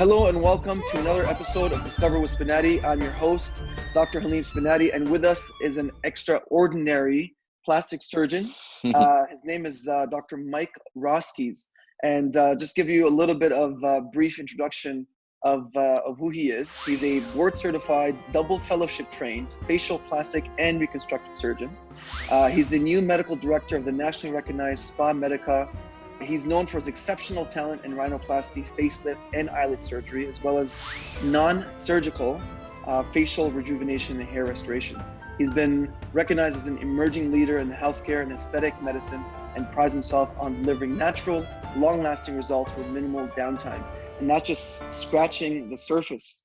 Hello and welcome to another episode of Discover with Sbenati. I'm your host, Dr. Halim Sbenati, and with us is an extraordinary plastic surgeon. His name is Dr. Mike Roskies. And just give you a little bit of a brief introduction of who he is. He's a board-certified, double fellowship-trained facial plastic and reconstructive surgeon. He's the new medical director of the nationally recognized SpaMedica. He's known for his exceptional talent in rhinoplasty, facelift, and eyelid surgery, as well as non-surgical facial rejuvenation and hair restoration. He's been recognized as an emerging leader in the healthcare and aesthetic medicine and prides himself on delivering natural, long-lasting results with minimal downtime. And not just scratching the surface.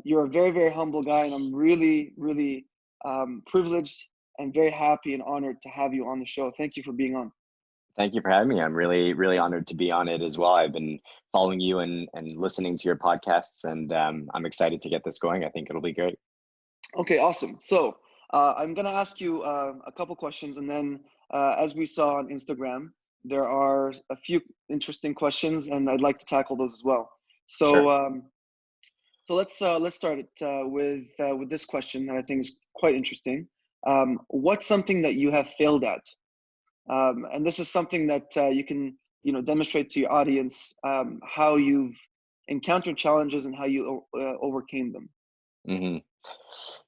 You're a very, very humble guy, and I'm really, really privileged and very happy and honored to have you on the show. Thank you for being on. Thank you for having me. I'm really, really honored to be on it as well. I've been following you and listening to your podcasts, and I'm excited to get this going. I think it'll be great. Okay, awesome. So I'm going to ask you a couple questions, and then as we saw on Instagram, there are a few interesting questions, and I'd like to tackle those as well. So, Sure. So let's start it with this question that I think is quite interesting. What's something that you have failed at? And this is something that you can, demonstrate to your audience how you've encountered challenges and how you overcame them. hmm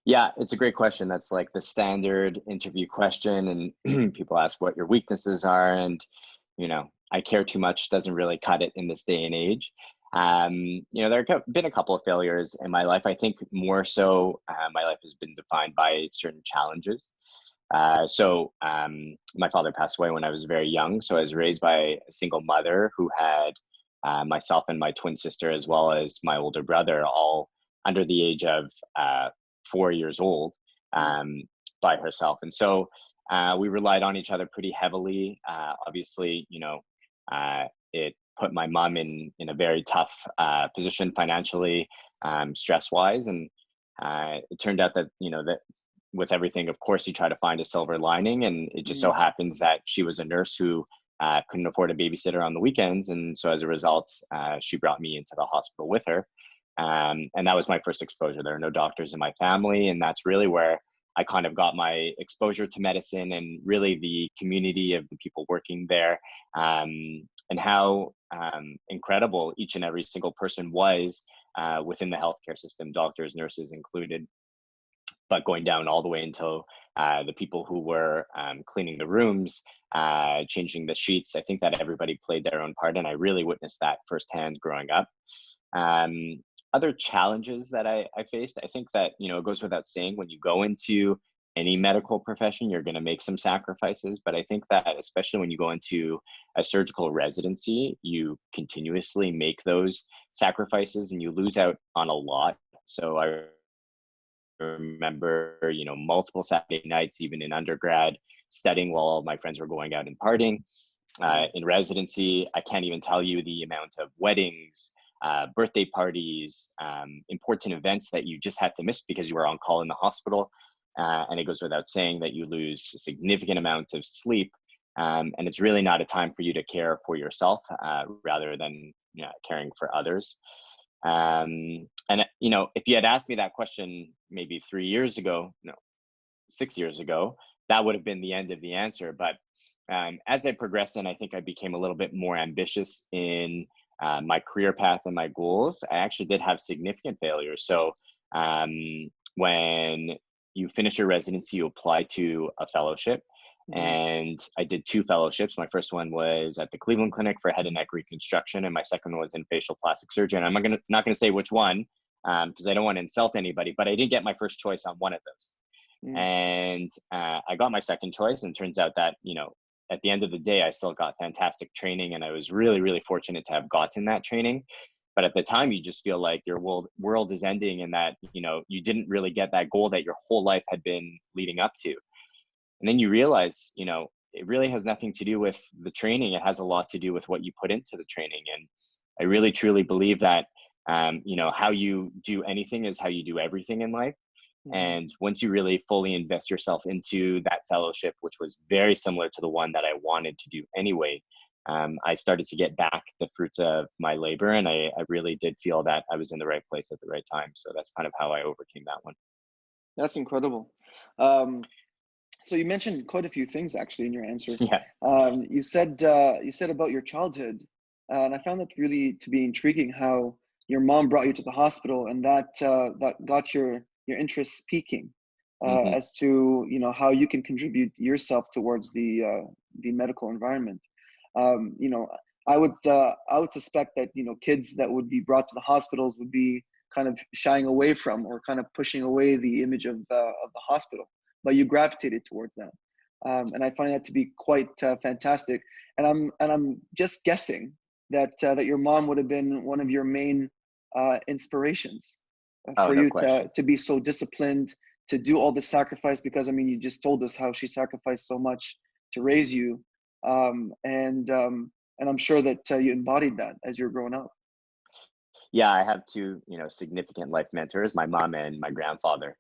Yeah, it's a great question. That's like the standard interview question, and people ask what your weaknesses are, and I care too much doesn't really cut it in this day and age. There have been a couple of failures in my life. I think more so, my life has been defined by certain challenges. My father passed away when I was very young. So I was raised by a single mother who had myself and my twin sister, as well as my older brother, all under the age of 4 years old, by herself. And so we relied on each other pretty heavily. Obviously, it put my mom in a very tough position financially, stress-wise. And it turned out that, that with everything, of course, you try to find a silver lining. And it just so happens that she was a nurse who couldn't afford a babysitter on the weekends. And so as a result, she brought me into the hospital with her. And that was my first exposure. There are no doctors in my family. And that's really where I kind of got my exposure to medicine and really the community of the people working there, and how incredible each and every single person was within the healthcare system, doctors, nurses included. But going down all the way until the people who were cleaning the rooms, changing the sheets. I think that everybody played their own part, and I really witnessed that firsthand growing up. Other challenges that I faced, I think that, it goes without saying, when you go into any medical profession, you're going to make some sacrifices. But I think that especially when you go into a surgical residency, you continuously make those sacrifices and you lose out on a lot. So I remember, multiple Saturday nights, even in undergrad, studying while all my friends were going out and partying. In residency, I can't even tell you the amount of weddings, birthday parties, important events that you just had to miss because you were on call in the hospital. And it goes without saying that you lose a significant amount of sleep. And it's really not a time for you to care for yourself, rather than caring for others. And if you had asked me that question maybe 3 years ago, no, 6 years ago, that would have been the end of the answer. But as I progressed, and I think I became a little bit more ambitious in my career path and my goals, I actually did have significant failures. So when you finish your residency, you apply to a fellowship. And I did 2 fellowships. My first one was at the Cleveland Clinic for head and neck reconstruction, and my second one was in facial plastic surgery. And I'm not gonna say which one, because I don't want to insult anybody, but I didn't get my first choice on one of those. And I got my second choice, and it turns out that, at the end of the day, I still got fantastic training, and I was really, really fortunate to have gotten that training. But at the time, you just feel like your world is ending, and that, you didn't really get that goal that your whole life had been leading up to. And then you realize, it really has nothing to do with the training. It has a lot to do with what you put into the training. And I really, truly believe that, how you do anything is how you do everything in life. And once you really fully invest yourself into that fellowship, which was very similar to the one that I wanted to do anyway, I started to get back the fruits of my labor, and I really did feel that I was in the right place at the right time. So that's kind of how I overcame that one. That's incredible. Um, so you mentioned quite a few things actually in your answer. Yeah. You said about your childhood, and I found that really to be intriguing. How your mom brought you to the hospital, and that got your interests peaking Hmm. as to how you can contribute yourself towards the medical environment. You know, I would suspect that kids that would be brought to the hospitals would be kind of shying away from, or kind of pushing away the image of the hospital, but you gravitated towards that, and I find that to be quite fantastic. And I'm just guessing that that your mom would have been one of your main inspirations Oh, for no you question. to be so disciplined, to do all the sacrifice, because I mean you just told us how she sacrificed so much to raise you, and I'm sure that you embodied that as you're growing up. Yeah, I have two, significant life mentors, my mom and my grandfather.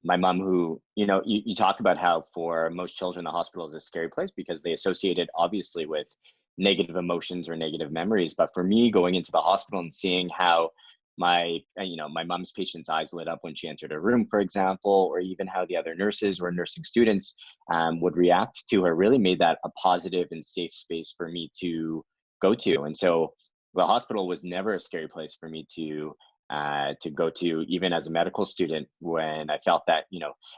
My mom, who, you talk about how for most children, the hospital is a scary place because they associate it obviously with negative emotions or negative memories. But for me, going into the hospital and seeing how my mom's patient's eyes lit up when she entered a room, for example, or even how the other nurses or nursing students would react to her, really made that a positive and safe space for me to go to. And so the hospital was never a scary place for me to go to, even as a medical student, when I felt that,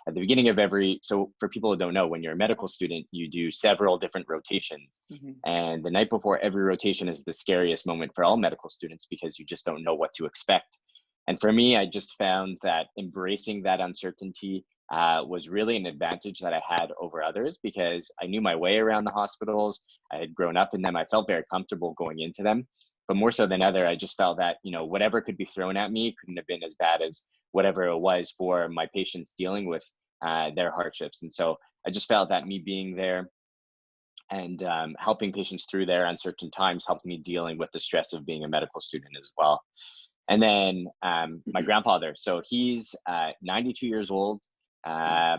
at the beginning of so for people who don't know, when you're a medical student, you do several different rotations. Hmm. And the night before every rotation is the scariest moment for all medical students because you just don't know what to expect. And for me, I just found that embracing that uncertainty was really an advantage that I had over others because I knew my way around the hospitals. I had grown up in them. I felt very comfortable going into them. But more so than other, I just felt that, whatever could be thrown at me couldn't have been as bad as whatever it was for my patients dealing with their hardships. And so I just felt that me being there and helping patients through their uncertain times helped me dealing with the stress of being a medical student as well. And then my grandfather, so he's 92 years old.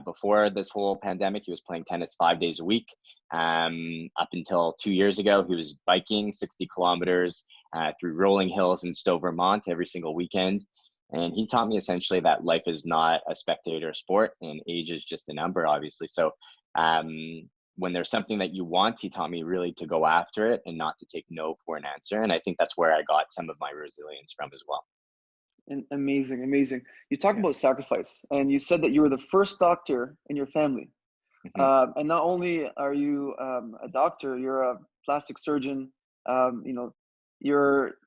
Before this whole pandemic, he was playing tennis 5 days a week. Up until 2 years ago, he was biking 60 kilometers through rolling hills in Stowe, Vermont every single weekend. And he taught me essentially that life is not a spectator sport and age is just a number, obviously. So when there's something that you want, he taught me really to go after it and not to take no for an answer. And I think that's where I got some of my resilience from as well. And amazing, amazing. You talk Yeah. about sacrifice, and you said that you were the first doctor in your family. Hmm. And not only are you a doctor, you're a plastic surgeon. You know, you're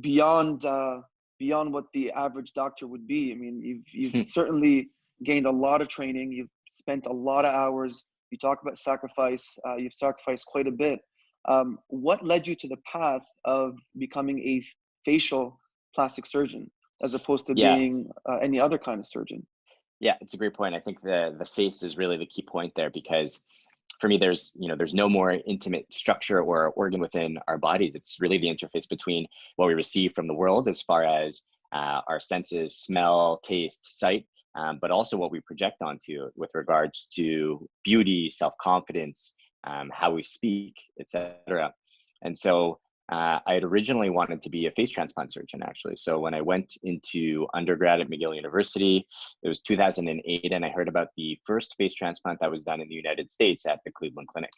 beyond what the average doctor would be. I mean, you've certainly gained a lot of training. You've spent a lot of hours. You talk about sacrifice. You've sacrificed quite a bit. What led you to the path of becoming a facial plastic surgeon, as opposed to Yeah. being any other kind of surgeon? Yeah, it's a great point. I think the face is really the key point there because for me, there's no more intimate structure or organ within our bodies. It's really the interface between what we receive from the world as far as our senses, smell, taste, sight, but also what we project onto with regards to beauty, self-confidence, how we speak, etc. And so I had originally wanted to be a face transplant surgeon, actually. So when I went into undergrad at McGill University, it was 2008, and I heard about the first face transplant that was done in the United States at the Cleveland Clinic.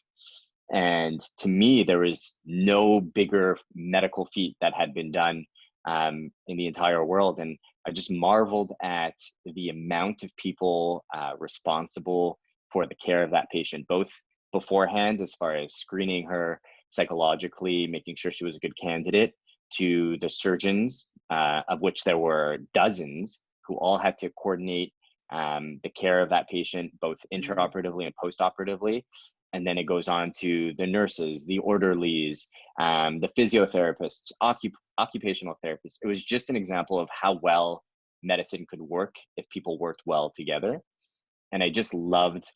And to me, there was no bigger medical feat that had been done in the entire world. And I just marveled at the amount of people responsible for the care of that patient, both beforehand, as far as screening her psychologically, making sure she was a good candidate, to the surgeons, of which there were dozens, who all had to coordinate the care of that patient, both Mm. intraoperatively and postoperatively. And then it goes on to the nurses, the orderlies, the physiotherapists, occupational therapists. It was just an example of how well medicine could work if people worked well together. And I just loved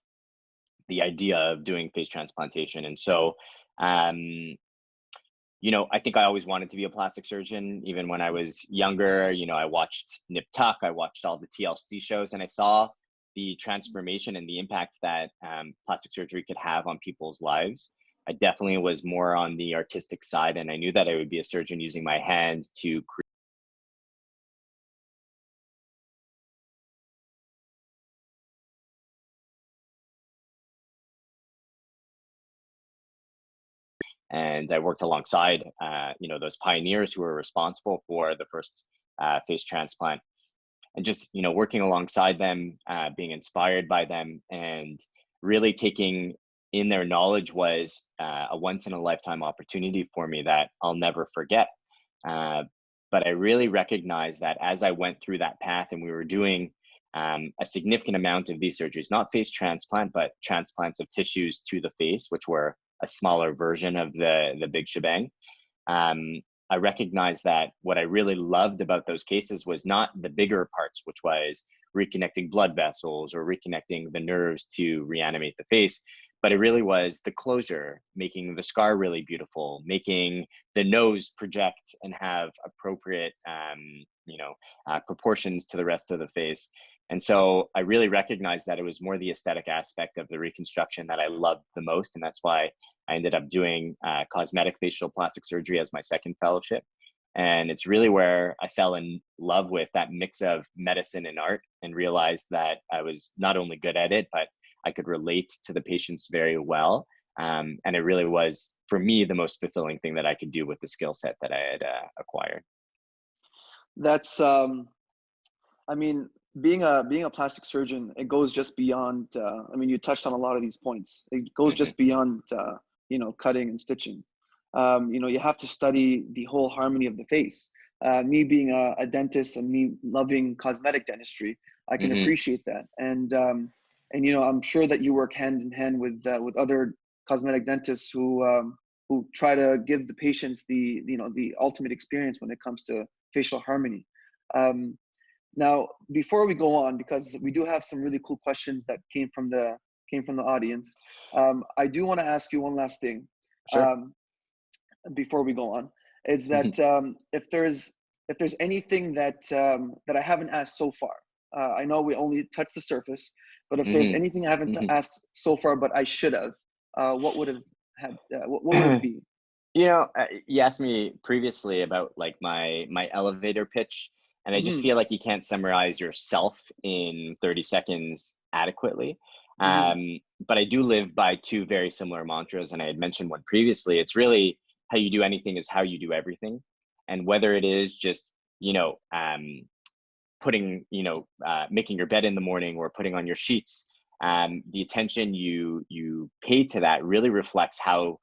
the idea of doing face transplantation. And so, um, I think I always wanted to be a plastic surgeon. Even when I was younger, I watched Nip Tuck, I watched all the TLC shows, and I saw the transformation and the impact that plastic surgery could have on people's lives. I definitely was more on the artistic side, and I knew that I would be a surgeon using my hands to create. And I worked alongside, those pioneers who were responsible for the first face transplant, and just working alongside them, being inspired by them, and really taking in their knowledge was a once in a lifetime opportunity for me that I'll never forget. Uh, but I really recognized that as I went through that path, and we were doing a significant amount of these surgeries, not face transplant, but transplants of tissues to the face, which were a smaller version of the big shebang. um, I recognized that what I really loved about those cases was not the bigger parts, which was reconnecting blood vessels or reconnecting the nerves to reanimate the face, but it really was the closure, making the scar really beautiful, making the nose project and have appropriate, proportions to the rest of the face. And so I really recognized that it was more the aesthetic aspect of the reconstruction that I loved the most. And that's why I ended up doing cosmetic facial plastic surgery as my second fellowship. And it's really where I fell in love with that mix of medicine and art, and realized that I was not only good at it, but I could relate to the patients very well. And it really was, for me, the most fulfilling thing that I could do with the skill set that I had acquired. That's I mean, being a plastic surgeon, it goes just beyond. I mean, you touched on a lot of these points. It goes Mm-hmm. just beyond, cutting and stitching. You have to study the whole harmony of the face. Me being a dentist and me loving cosmetic dentistry, I can Mm-hmm. appreciate that. And I'm sure that you work hand in hand with other cosmetic dentists who try to give the patients the ultimate experience when it comes to facial harmony. Um, Now, before we go on, because we do have some really cool questions that came from the audience, I do want to ask you one last thing Sure. um, before we go on. Is Mm-hmm. that if there's anything that I haven't asked so far, I know we only touched the surface, but if there's anything I haven't Mm-hmm. asked so far, but I should have, what would have had? What would it be? You asked me previously about like my elevator pitch, and I just Hmm. feel like you can't summarize yourself in 30 seconds adequately. Hmm. But I do live by two very similar mantras, and I had mentioned one previously. It's really how you do anything is how you do everything, and whether it is just you know um, making your bed in the morning or putting on your sheets, the attention you pay to that really reflects how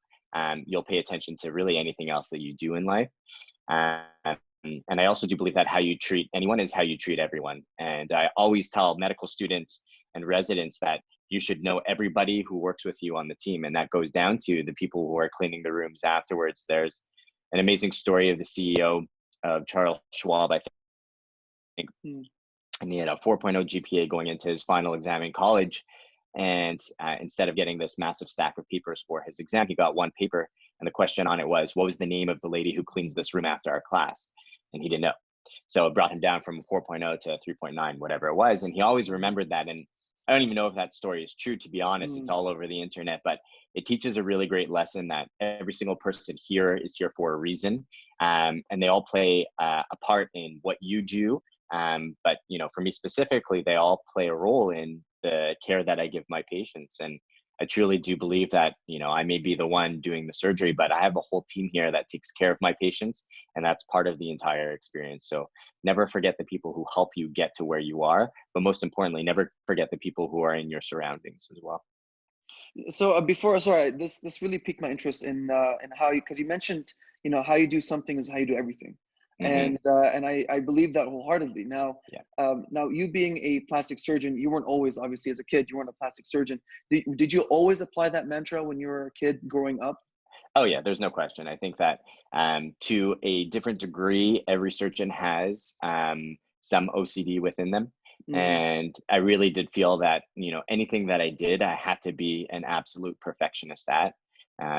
you'll pay attention to really anything else that you do in life. um, and I also do believe that how you treat anyone is how you treat everyone. And I always tell medical students and residents that you should know everybody who works with you on the team, and that goes down to the people who are cleaning the rooms afterwards. There's an amazing story of the CEO of Charles Schwab, I think, Hmm. and he had a 4.0 GPA going into his final exam in college. And instead of getting this massive stack of papers for his exam, he got one paper. And the question on it was, what was the name of the lady who cleans this room after our class? And he didn't know. So it brought him down from 4.0 to 3.9, whatever it was. And he always remembered that. And I don't even know if that story is true, to be honest. It's Hmm. all over the internet, but it teaches a really great lesson that every single person here is here for a reason. And they all play a part in what you do. But for me specifically, they all play a role in the care that I give my patients. And I truly do believe that I may be the one doing the surgery, but I have a whole team here that takes care of my patients, and that's part of the entire experience. So never forget the people who help you get to where you are, but most importantly, never forget the people who are in your surroundings as well. So sorry, this really piqued my interest in how you, because you mentioned, how you do something is how you do everything, Hmm. and I believe that wholeheartedly. Now, Yeah. now you being a plastic surgeon, you weren't always, obviously, as a kid, you weren't a plastic surgeon. Did you always apply that mantra when you were a kid growing up? Oh yeah, there's no question. I think that to a different degree, every surgeon has some OCD within them. Mm, And I really did feel that, anything that I did, I had to be an absolute perfectionist at.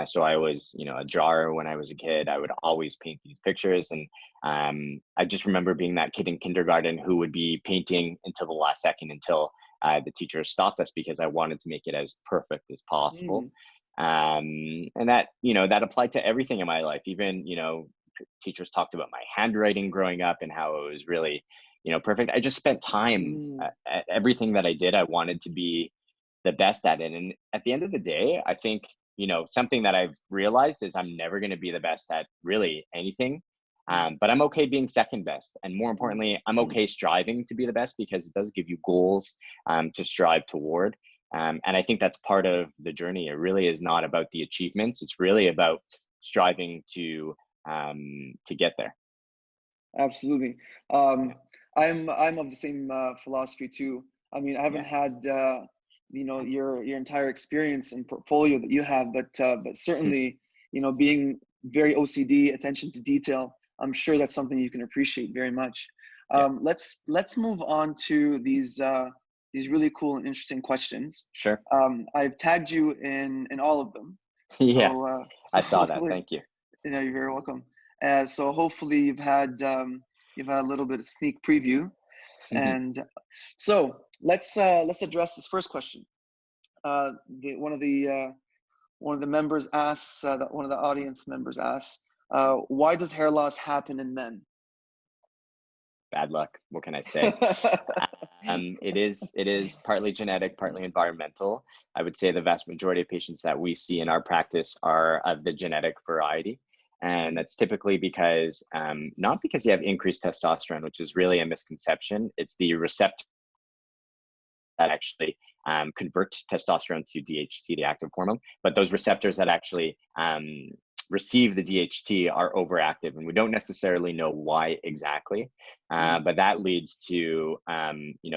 So I was, a drawer when I was a kid. I would always paint these pictures. And I just remember being that kid in kindergarten who would be painting until the last second, until the teacher stopped us, because I wanted to make it as perfect as possible. mm, And that, that applied to everything in my life. Even, teachers talked about my handwriting growing up and how it was really, perfect. I just spent time at everything that I did. I wanted to be the best at it. And at the end of the day, I think, something that I've realized is I'm never going to be the best at really anything. But I'm okay being second best. And more importantly, I'm okay striving to be the best, because it does give you goals to strive toward. And I think that's part of the journey. It really is not about the achievements. It's really about striving to get there. Absolutely. I'm of the same philosophy too. I mean, I haven't had your entire experience and portfolio that you have, but certainly, being very OCD, attention to detail, I'm sure that's something you can appreciate very much. Let's move on to these really cool and interesting questions. Sure. I've tagged you in all of them. Yeah, So I saw that. Thank you. You're very welcome. So hopefully you've had a little bit of sneak preview, and so let's address this first question. One of the members asks, one of the audience members asks, why does hair loss happen in men? Bad luck. What can I say? It is partly genetic, partly environmental. I would say the vast majority of patients that we see in our practice are of the genetic variety. And that's typically because, not because you have increased testosterone, which is really a misconception. It's the receptor that actually convert testosterone to DHT, the active hormone. But those receptors that actually receive the DHT are overactive, and we don't necessarily know why exactly. But that leads to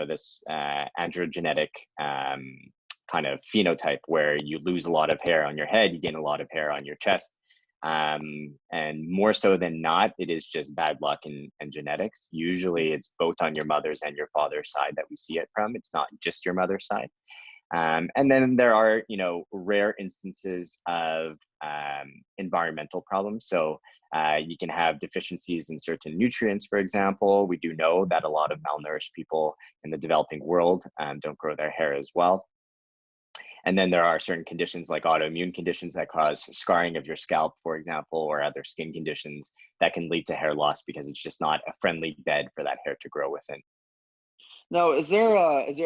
this androgenetic kind of phenotype, where you lose a lot of hair on your head, you gain a lot of hair on your chest. And more so than not, it is just bad luck and genetics. Usually it's both on your mother's and your father's side that we see it from. It's not just your mother's side. And then there are, rare instances of environmental problems. So you can have deficiencies in certain nutrients, for example. We do know that a lot of malnourished people in the developing world don't grow their hair as well. And then there are certain conditions like autoimmune conditions that cause scarring of your scalp, for example, or other skin conditions that can lead to hair loss, because it's just not a friendly bed for that hair to grow within. Now, is there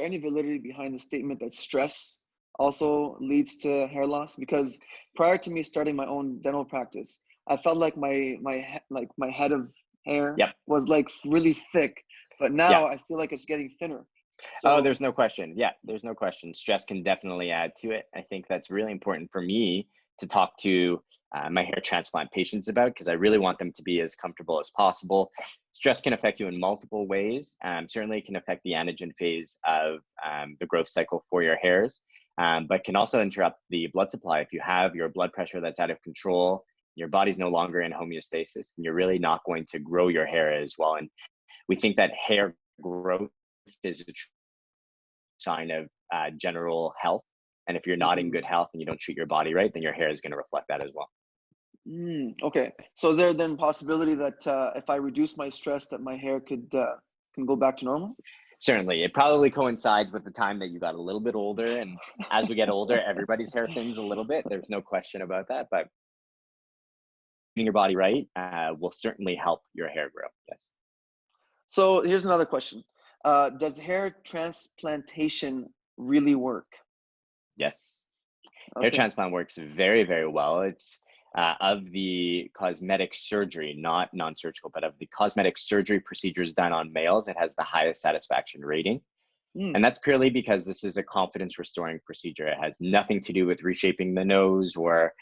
any validity behind the statement that stress also leads to hair loss? Because prior to me starting my own dental practice, I felt like my head of hair was like really thick, but now I feel like it's getting thinner. So, there's no question. Yeah, there's no question. Stress can definitely add to it. I think that's really important for me to talk to my hair transplant patients about, because I really want them to be as comfortable as possible. Stress can affect you in multiple ways. Certainly it can affect the anagen phase of the growth cycle for your hairs, but can also interrupt the blood supply. If you have your blood pressure that's out of control, your body's no longer in homeostasis, and you're really not going to grow your hair as well. And we think that hair growth is a sign of general health. And if you're not in good health and you don't treat your body right, then your hair is going to reflect that as well. Okay. So is there then possibility that if I reduce my stress, that my hair can go back to normal? Certainly. It probably coincides with the time that you got a little bit older. And as we get older, everybody's hair thins a little bit. There's no question about that. But treating your body right will certainly help your hair grow. Yes. So here's another question. Does hair transplantation really work? Yes. Hair transplant works very, very well. It's of the cosmetic surgery, not non-surgical, but of the cosmetic surgery procedures done on males, it has the highest satisfaction rating. And that's purely because this is a confidence restoring procedure. It has nothing to do with reshaping the nose or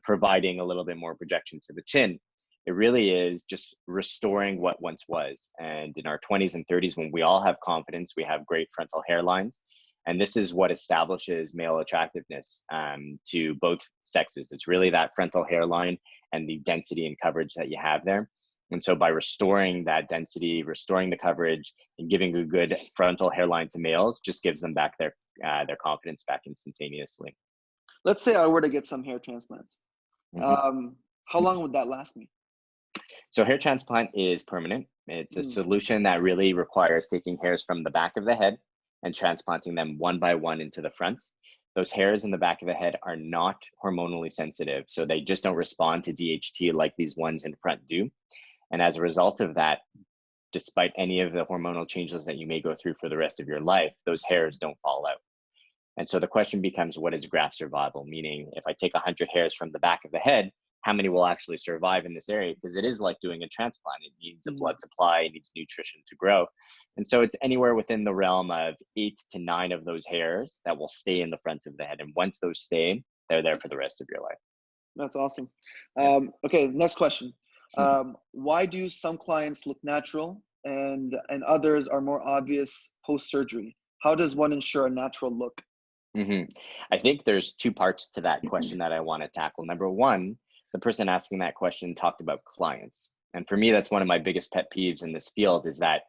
providing a little bit more projection to the chin. It really is just restoring what once was. And in our 20s and 30s, when we all have confidence, we have great frontal hairlines. And this is what establishes male attractiveness to both sexes. It's really that frontal hairline and the density and coverage that you have there. And so by restoring that density, restoring the coverage, and giving a good frontal hairline to males, just gives them back their confidence back instantaneously. Let's say I were to get some hair transplants. How long would that last me? So hair transplant is permanent. It's a solution that really requires taking hairs from the back of the head and transplanting them one by one into the front. those hairs in the back of the head are not hormonally sensitive. So they just don't respond to DHT like these ones in front do. And as a result of that, despite any of the hormonal changes that you may go through for the rest of your life, those hairs don't fall out. And so the question becomes, what is graft survival? Meaning, if I take 100 hairs from the back of the head, how many will actually survive in this area? Because it is like doing a transplant. It needs a blood supply, it needs nutrition to grow. And so it's anywhere within the realm of 8 to 9 of those hairs that will stay in the front of the head. And once those stay, they're there for the rest of your life. That's awesome. Yeah. Okay, next question. Why do some clients look natural and others are more obvious post-surgery? How does one ensure a natural look? I think there's two parts to that question that I want to tackle. Number one, the person asking that question talked about clients. And for me, that's one of my biggest pet peeves in this field is that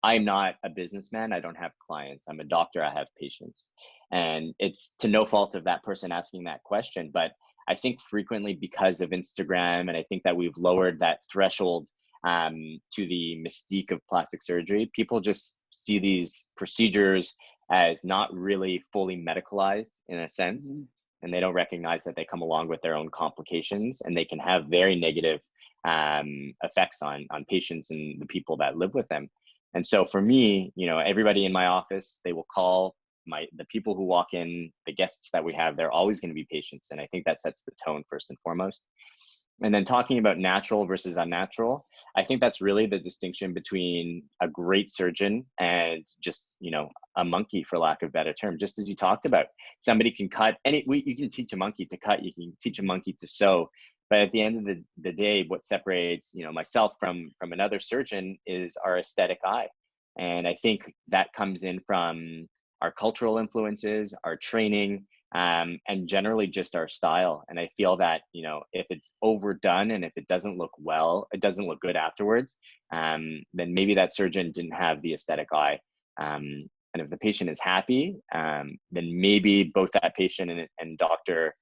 I'm not a businessman. I don't have clients. I'm a doctor. I have patients. And it's to no fault of that person asking that question. But I think frequently because of Instagram, and I think that we've lowered that threshold to the mystique of plastic surgery, people just see these procedures as not really fully medicalized in a sense. And they don't recognize that they come along with their own complications, and they can have very negative effects on patients and the people that live with them. And so for me, everybody in my office, they will call the people who walk in, the guests that we have, they're always going to be patients. And I think that sets the tone first and foremost. And then talking about natural versus unnatural, I think that's really the distinction between a great surgeon and just, a monkey, for lack of a better term. Just as you talked about, somebody can cut, you can teach a monkey to cut, you can teach a monkey to sew. But at the end of the day, what separates, myself from another surgeon is our aesthetic eye. And I think that comes in from our cultural influences, our training, and generally just our style. And I feel that, if it's overdone and if it doesn't look well, it doesn't look good afterwards, then maybe that surgeon didn't have the aesthetic eye. And if the patient is happy, then maybe both that patient and doctor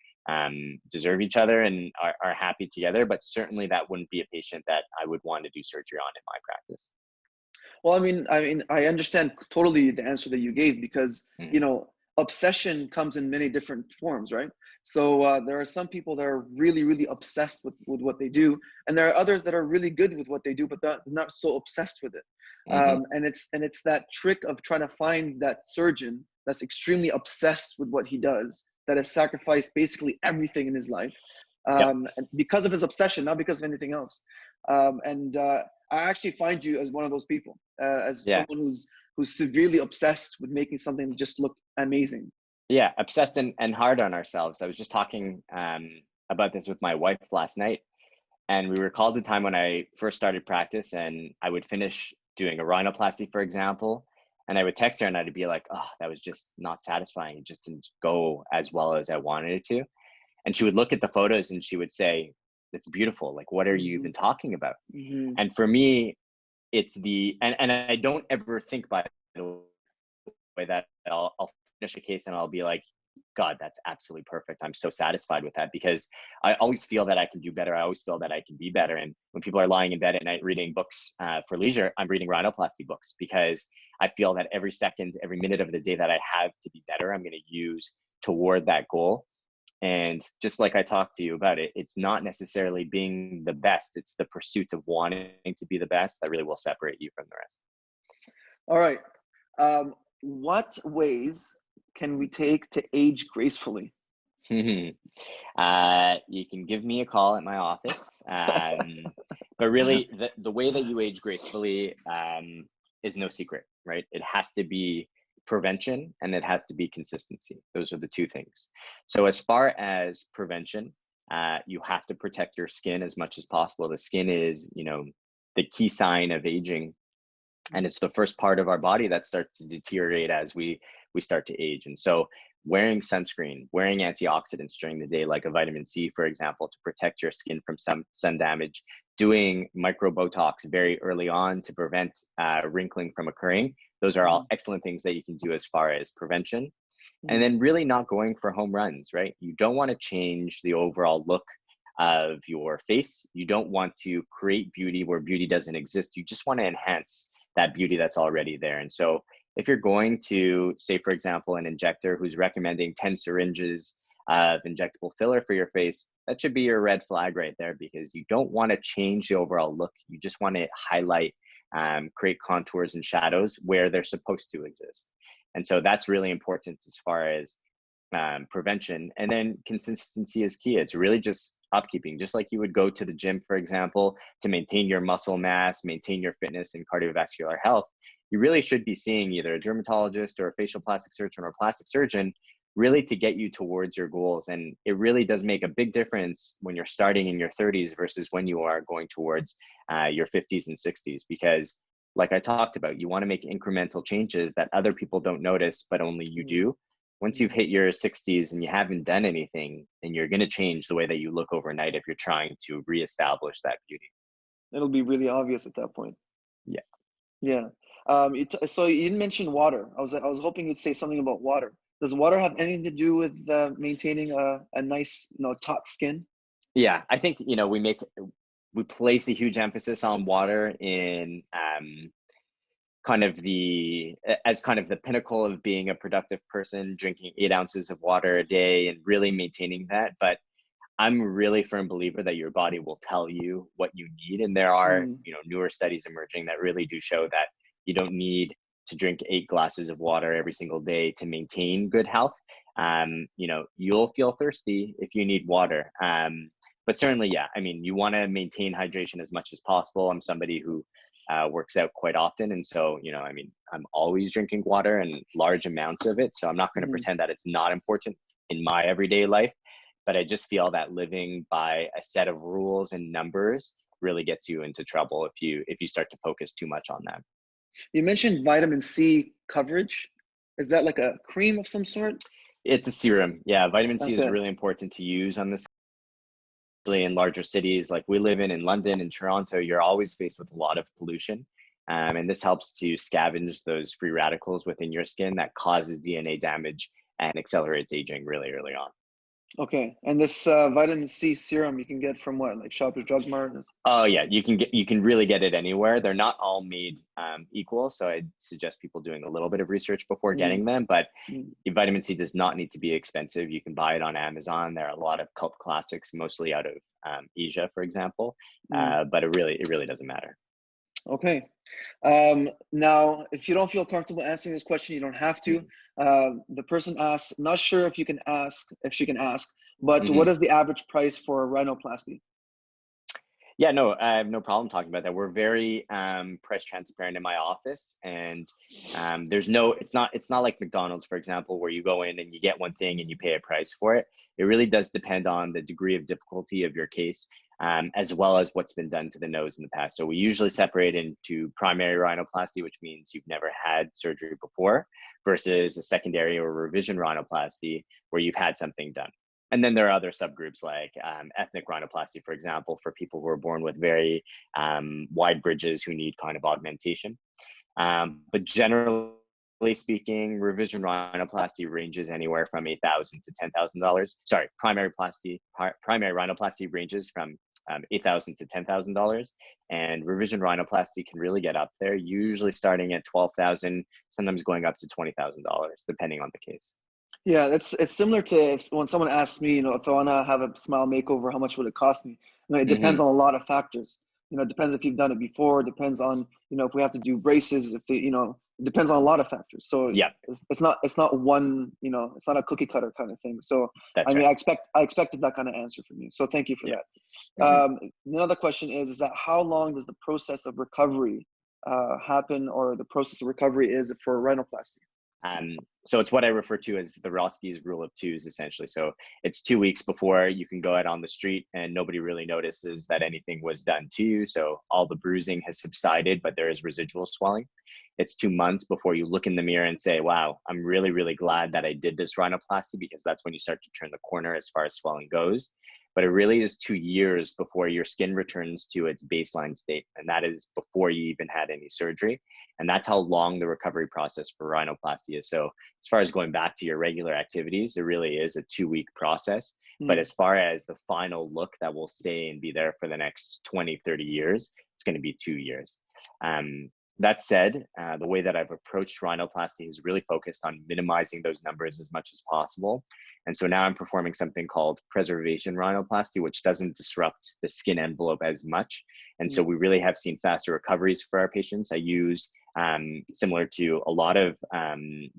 deserve each other and are happy together. But certainly that wouldn't be a patient that I would want to do surgery on in my practice. Well, I understand totally the answer that you gave because, obsession comes in many different forms, right? So there are some people that are really, really obsessed with what they do. And there are others that are really good with what they do, but they're not so obsessed with it. And it's that trick of trying to find that surgeon that's extremely obsessed with what he does, that has sacrificed basically everything in his life and because of his obsession, not because of anything else. I actually find you as one of those people, someone who's severely obsessed with making something just look amazing. Yeah, obsessed and hard on ourselves. I was just talking about this with my wife last night, and we recalled the time when I first started practice, and I would finish doing a rhinoplasty, for example, and I would text her and I'd be like, oh, that was just not satisfying. It just didn't go as well as I wanted it to. And she would look at the photos and she would say, it's beautiful. Like, what are you even talking about? And for me, it's and I don't ever think by the way that I'll finish a case and I'll be like, God, that's absolutely perfect. I'm so satisfied with that because I always feel that I can do better. I always feel that I can be better. And when people are lying in bed at night reading books for leisure, I'm reading rhinoplasty books because I feel that every second, every minute of the day that I have to be better, I'm going to use toward that goal. And just like I talked to you about it, it's not necessarily being the best. It's the pursuit of wanting to be the best that really will separate you from the rest. All right. What ways can we take to age gracefully? You can give me a call at my office. But really, the way that you age gracefully is no secret, right? It has to be prevention and it has to be consistency. Those are the two things. So as far as prevention, you have to protect your skin as much as possible. The skin is, the key sign of aging. And it's the first part of our body that starts to deteriorate as we start to age. And so wearing sunscreen, wearing antioxidants during the day, like a vitamin C, for example, to protect your skin from some sun damage, doing micro Botox very early on to prevent wrinkling from occurring. Those are all excellent things that you can do as far as prevention. And then really not going for home runs, right? You don't want to change the overall look of your face. You don't want to create beauty where beauty doesn't exist. You just want to enhance that beauty that's already there. And so if you're going to, say, for example, an injector who's recommending 10 syringes of injectable filler for your face, that should be your red flag right there, because you don't want to change the overall look. You just want to highlight, create contours and shadows where they're supposed to exist. And so that's really important as far as prevention. And then consistency is key. It's really just upkeeping, just like you would go to the gym, for example, to maintain your muscle mass, maintain your fitness and cardiovascular health. You really should be seeing either a dermatologist or a facial plastic surgeon or a plastic surgeon, really to get you towards your goals. And it really does make a big difference when you're starting in your 30s versus when you are going towards your 50s and 60s, because like I talked about, you want to make incremental changes that other people don't notice, but only you do. Once you've hit your 60s and you haven't done anything, then you're going to change the way that you look overnight if you're trying to reestablish that beauty. It'll be really obvious at that point. Yeah. Yeah. So you didn't mention water. I was hoping you'd say something about water. Does water have anything to do with maintaining a nice, taut skin? Yeah, I think, we place a huge emphasis on water in as kind of the pinnacle of being a productive person, drinking 8 ounces of water a day and really maintaining that. But I'm a really firm believer that your body will tell you what you need. And there are, newer studies emerging that really do show that you don't need to drink 8 glasses of water every single day to maintain good health. You'll feel thirsty if you need water. But certainly, yeah, I mean, you want to maintain hydration as much as possible. I'm somebody who works out quite often. And so, I'm always drinking water and large amounts of it. So I'm not going to pretend that it's not important in my everyday life. But I just feel that living by a set of rules and numbers really gets you into trouble if you start to focus too much on that. You mentioned vitamin C coverage. Is that like a cream of some sort? It's a serum. Yeah, vitamin C is Okay. really important to use on this. In larger cities like we live in London and Toronto, you're always faced with a lot of pollution. And this helps to scavenge those free radicals within your skin that causes DNA damage and accelerates aging really early on. Okay. And this vitamin C serum you can get from what, like Shoppers Drug Mart? Oh yeah, you can really get it anywhere. They're not all made equal, so I suggest people doing a little bit of research before getting them. But vitamin C does not need to be expensive. You can buy it on Amazon. There are a lot of cult classics, mostly out of Asia, for example. But it really doesn't matter. Okay. Now, if you don't feel comfortable answering this question, you don't have to. The person asks, not sure if she can ask, but what is the average price for a rhinoplasty? Yeah, no, I have no problem talking about that. We're very price transparent in my office, and it's not like McDonald's, for example, where you go in and you get one thing and you pay a price for it. It really does depend on the degree of difficulty of your case, as well as what's been done to the nose in the past. So we usually separate into primary rhinoplasty, which means you've never had surgery before, versus a secondary or revision rhinoplasty, where you've had something done. And then there are other subgroups like ethnic rhinoplasty, for example, for people who are born with very wide bridges who need kind of augmentation. But generally speaking, revision rhinoplasty ranges anywhere from $8,000 to $10,000. Sorry, primary rhinoplasty ranges from $8,000 to $10,000, and revision rhinoplasty can really get up there, usually starting at $12,000, sometimes going up to $20,000, depending on the case. Yeah, it's similar to when someone asks me, if I want to have a smile makeover, how much would it cost me? It depends on a lot of factors. It depends if you've done it before. It depends on, if we have to do braces, it depends on a lot of factors. So yeah, it's not one, it's not a cookie cutter kind of thing. So that's right. I expected that kind of answer from you. So thank you for that. Another question is that how long does the process of recovery happen, or the process of recovery is for rhinoplasty? So it's what I refer to as the Roskies rule of twos, essentially. So it's 2 weeks before you can go out on the street and nobody really notices that anything was done to you. So all the bruising has subsided, but there is residual swelling. It's 2 months before you look in the mirror and say, wow, I'm really, really glad that I did this rhinoplasty, because that's when you start to turn the corner as far as swelling goes. But it really is 2 years before your skin returns to its baseline state. And that is before you even had any surgery. And that's how long the recovery process for rhinoplasty is. So as far as going back to your regular activities, it really is a 2-week process. But as far as the final look that will stay and be there for the next 20, 30 years, it's going to be 2 years. That said, the way that I've approached rhinoplasty is really focused on minimizing those numbers as much as possible. And so now I'm performing something called preservation rhinoplasty, which doesn't disrupt the skin envelope as much. And so Mm. we really have seen faster recoveries for our patients. I use, similar to a lot of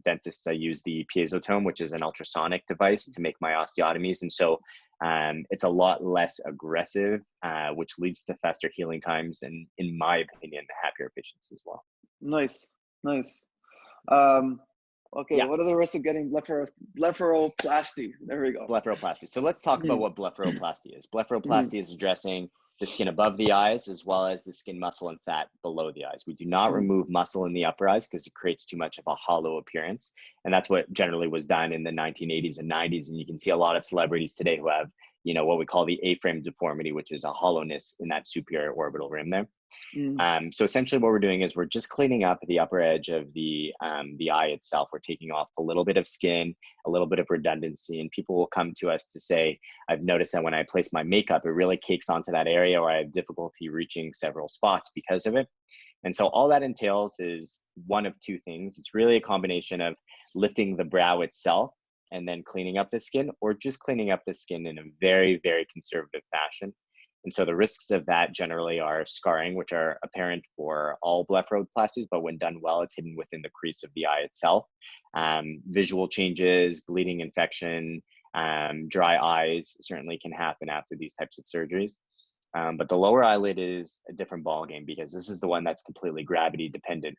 dentists, I use the piezotome, which is an ultrasonic device to make my osteotomies. And so it's a lot less aggressive, which leads to faster healing times and, in my opinion, happier patients as well. Nice, nice. Um, okay, Yeah, what are the risks of getting blepharoplasty? There we go. blepharoplasty. So let's talk about Mhm, what blepharoplasty is. mhm, Blepharoplasty is addressing the skin above the eyes as well as the skin muscle and fat below the eyes. We do not mhm, remove muscle in the upper eyes because it creates too much of a hollow appearance. And that's what generally was done in the 1980s and 90s. And you can see a lot of celebrities today who have, what we call the A-frame deformity, which is a hollowness in that superior orbital rim there. mhm, So essentially what we're doing is we're just cleaning up the upper edge of the eye itself. We're taking off a little bit of skin, a little bit of redundancy, and people will come to us to say, I've noticed that when I place my makeup, it really cakes onto that area, or I have difficulty reaching several spots because of it. And so all that entails is one of two things. It's really a combination of lifting the brow itself and then cleaning up the skin, or just cleaning up the skin in a very, very conservative fashion. And so the risks of that generally are scarring, which are apparent for all blepharoplasties, but when done well, it's hidden within the crease of the eye itself. Visual changes, bleeding, infection, dry eyes certainly can happen after these types of surgeries. But the lower eyelid is a different ballgame because this is the one that's completely gravity dependent.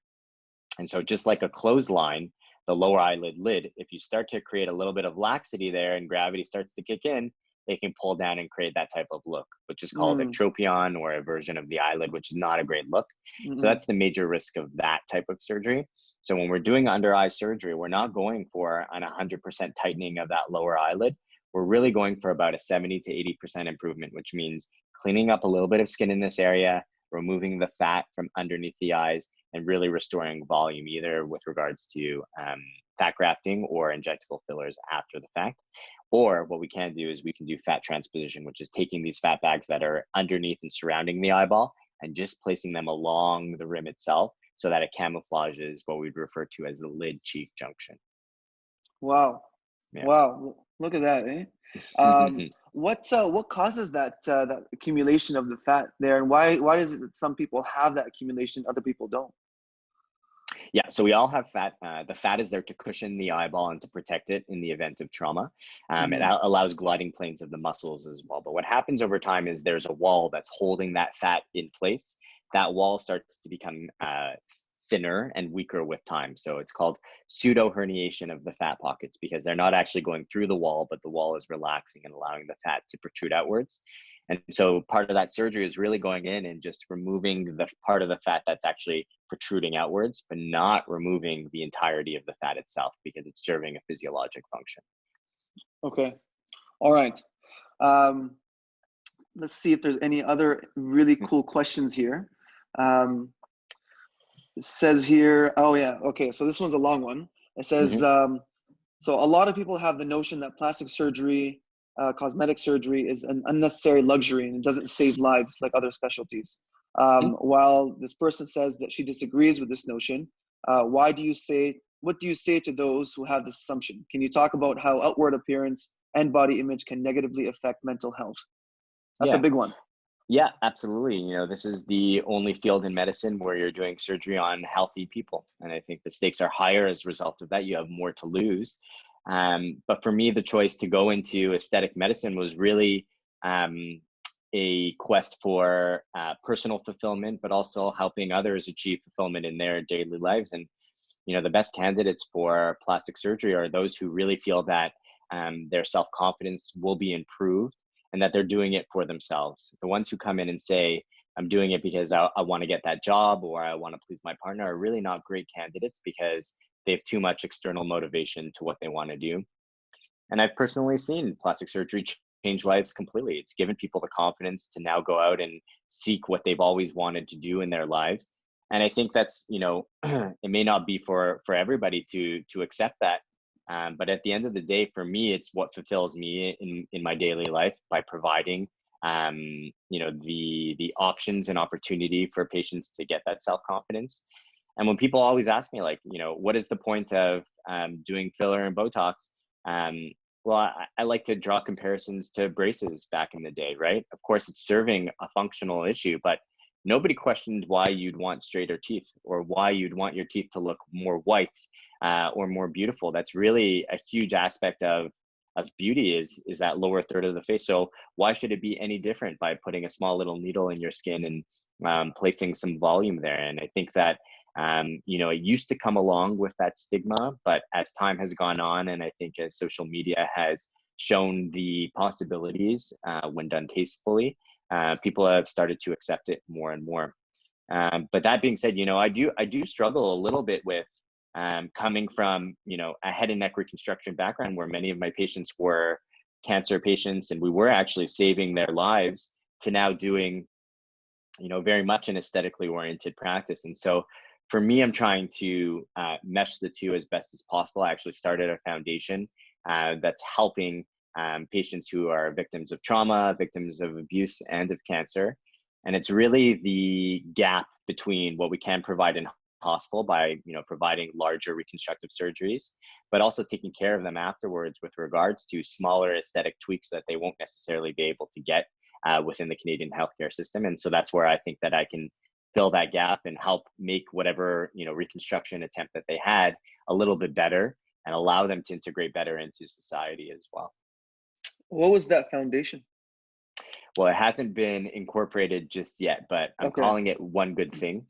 And so just like a clothesline, the lower eyelid lid, if you start to create a little bit of laxity there and gravity starts to kick in, they can pull down and create that type of look, which is called mm, ectropion, or a version of the eyelid, which is not a great look. So mhm. that's the major risk of that type of surgery. So when we're doing under eye surgery, we're not going for an 100% tightening of that lower eyelid. We're really going for about a 70 to 80% improvement, which means cleaning up a little bit of skin in this area, removing the fat from underneath the eyes, and really restoring volume, either with regards to fat grafting or injectable fillers after the fact. Or what we can do is we can do fat transposition, which is taking these fat bags that are underneath and surrounding the eyeball and just placing them along the rim itself so that it camouflages what we'd refer to as the lid cheek junction. Wow, Yeah. wow, look at that, eh? What causes that accumulation of the fat there, and why is it that some people have that accumulation, other people don't? Yeah, so we all have fat. The fat is there to cushion the eyeball and to protect it in the event of trauma. It Mhm, allows gliding planes of the muscles as well. But what happens over time is there's a wall that's holding that fat in place. That wall starts to become thinner and weaker with time. So it's called pseudo herniation of the fat pockets because they're not actually going through the wall, but the wall is relaxing and allowing the fat to protrude outwards. And so part of that surgery is really going in and just removing the part of the fat that's actually protruding outwards, but not removing the entirety of the fat itself because it's serving a physiologic function. okay, all right. Um, let's see if there's any other really cool questions here. Um, it says here, oh yeah, okay, so this one's a long one. It says, Mm-hmm. so a lot of people have the notion that plastic surgery, cosmetic surgery is an unnecessary luxury and it doesn't save lives like other specialties. While this person says that she disagrees with this notion, what do you say to those who have this assumption? Can you talk about how outward appearance and body image can negatively affect mental health? That's a Yeah. big one. Yeah, absolutely. This is the only field in medicine where you're doing surgery on healthy people. And I think the stakes are higher as a result of that. You have more to lose. But for me, the choice to go into aesthetic medicine was really a quest for personal fulfillment, but also helping others achieve fulfillment in their daily lives. And, the best candidates for plastic surgery are those who really feel that their self-confidence will be improved and that they're doing it for themselves. The ones who come in and say, I'm doing it because I want to get that job or I want to please my partner are really not great candidates because they have too much external motivation to what they want to do. And I've personally seen plastic surgery change lives completely. It's given people the confidence to now go out and seek what they've always wanted to do in their lives. And I think that's, it may not be for everybody to accept that. But at the end of the day, for me, it's what fulfills me in my daily life by providing, the options and opportunity for patients to get that self-confidence. And when people always ask me, like, what is the point of doing filler and Botox? Well, I like to draw comparisons to braces back in the day, right? Of course, it's serving a functional issue, but nobody questioned why you'd want straighter teeth or why you'd want your teeth to look more white or more beautiful. That's really a huge aspect of beauty is that lower third of the face. So why should it be any different by putting a small little needle in your skin and placing some volume there? And I think that it used to come along with that stigma, but as time has gone on, and I think as social media has shown the possibilities when done tastefully, people have started to accept it more and more. But that being said, I do struggle a little bit with coming from, a head and neck reconstruction background where many of my patients were cancer patients and we were actually saving their lives, to now doing, very much an aesthetically oriented practice. And so for me, I'm trying to mesh the two as best as possible. I actually started a foundation that's helping patients who are victims of trauma, victims of abuse, and of cancer. And it's really the gap between what we can provide in hospital by providing larger reconstructive surgeries, but also taking care of them afterwards with regards to smaller aesthetic tweaks that they won't necessarily be able to get within the Canadian healthcare system. And so that's where I think that I can fill that gap and help make whatever reconstruction attempt that they had a little bit better and allow them to integrate better into society as well. What was that foundation? Well, it hasn't been incorporated just yet, but I'm calling it One Good Thing.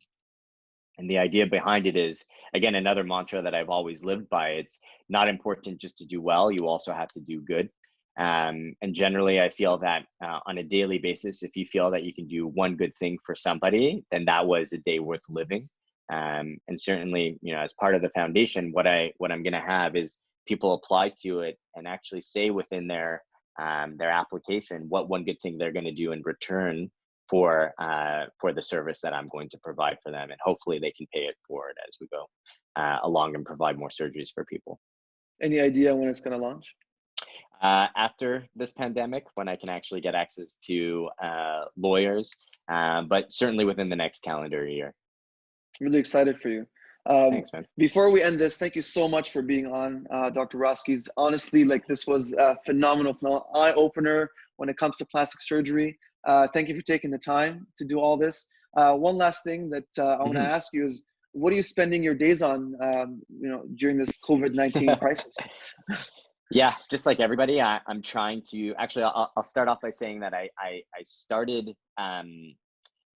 And the idea behind it is, again, another mantra that I've always lived by. It's not important just to do well, you also have to do good. And generally, I feel that on a daily basis, if you feel that you can do one good thing for somebody, then that was a day worth living. And certainly, as part of the foundation, what I'm going to have is people apply to it and actually say within their application what one good thing they're going to do in return for the service that I'm going to provide for them, and hopefully they can pay it forward as we go along and provide more surgeries for people. Any idea when it's going to launch? After this pandemic, when I can actually get access to lawyers, but certainly within the next calendar year. Really excited for you. Thanks, man. Before we end this, thank you so much for being on, Dr. Roskies. Honestly, this was a phenomenal eye opener when it comes to plastic surgery. Thank you for taking the time to do all this. One last thing that I want to ask you is, what are you spending your days on, during this COVID-19 crisis? Yeah, just like everybody, I'm trying to, actually, I'll start off by saying that I started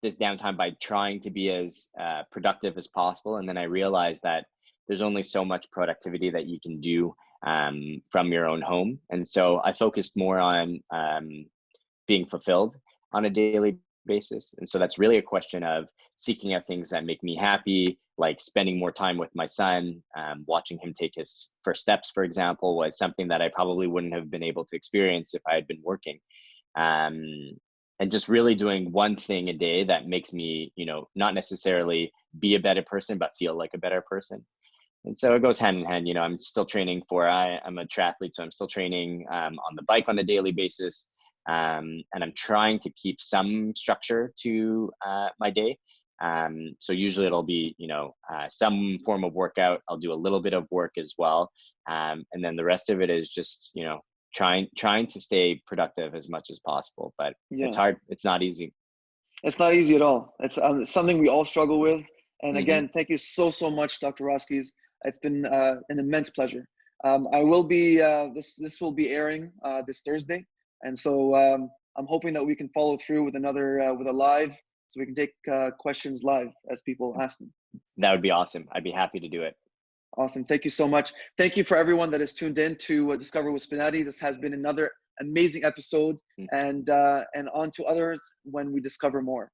this downtime by trying to be as productive as possible. And then I realized that there's only so much productivity that you can do from your own home. And so I focused more on being fulfilled on a daily basis. And so that's really a question of seeking out things that make me happy, like spending more time with my son. Watching him take his first steps, for example, was something that I probably wouldn't have been able to experience if I had been working. And just really doing one thing a day that makes me, not necessarily be a better person, but feel like a better person. And so it goes hand in hand. I'm still training I'm a triathlete, so I'm still training on the bike on a daily basis. And I'm trying to keep some structure to my day. So usually it'll be, some form of workout. I'll do a little bit of work as well. And then the rest of it is just, trying to stay productive as much as possible. But It's hard. It's not easy. It's not easy at all. It's something we all struggle with. And again, thank you so much, Dr. Roskies. It's been an immense pleasure. I will be, this will be airing this Thursday. And so I'm hoping that we can follow through with with a live, so we can take questions live as people ask them. That would be awesome. I'd be happy to do it. Awesome. Thank you so much. Thank you for everyone that has tuned in to Discover with Sbenati. This has been another amazing episode, and on to others when we discover more.